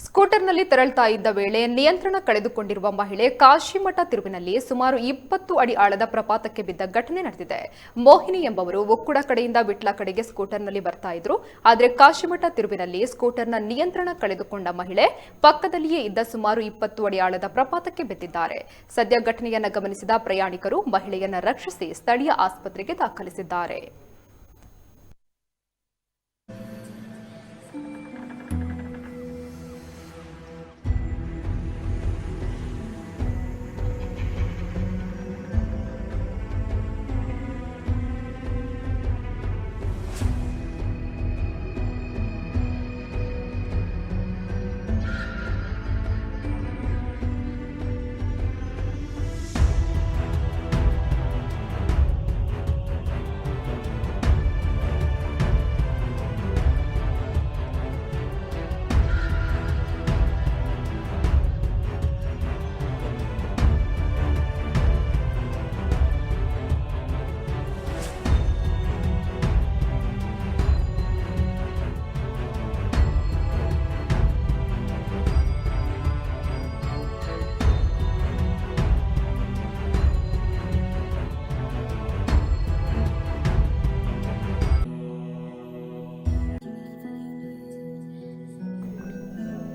ಸ್ಕೂಟರ್ನಲ್ಲಿ ತೆರಳುತ್ತಾ ಇದ್ದ ವೇಳೆ ನಿಯಂತ್ರಣ ಕಳೆದುಕೊಂಡಿರುವ ಮಹಿಳೆ ಕಾಶಿಮಠ ತಿರುವಿನಲ್ಲಿ ಸುಮಾರು 20 ಅಡಿ ಆಳದ ಪ್ರಪಾತಕ್ಕೆ ಬಿದ್ದ ಘಟನೆ ನಡೆದಿದೆ. ಮೋಹಿನಿ ಎಂಬವರು ಒಕ್ಕುಡ ಕಡೆಯಿಂದ ವಿಟ್ಲ ಕಡೆಗೆ ಸ್ಕೂಟರ್ನಲ್ಲಿ ಬರ್ತಾ ಇದ್ರು. ಆದರೆ ಕಾಶಿಮಠ ತಿರುವಿನಲ್ಲಿ ಸ್ಕೂಟರ್ನ ನಿಯಂತ್ರಣ ಕಳೆದುಕೊಂಡ ಮಹಿಳೆ ಪಕ್ಕದಲ್ಲಿಯೇ ಇದ್ದ ಸುಮಾರು 20 ಅಡಿ ಆಳದ ಪ್ರಪಾತಕ್ಕೆ ಬಿದ್ದಿದ್ದಾರೆ. ಸದ್ಯ ಘಟನೆಯನ್ನು ಗಮನಿಸಿದ ಪ್ರಯಾಣಿಕರು ಮಹಿಳೆಯನ್ನ ರಕ್ಷಿಸಿ ಸ್ಥಳೀಯ ಆಸ್ಪತ್ರೆಗೆ ದಾಖಲಿಸಿದ್ದಾರೆ.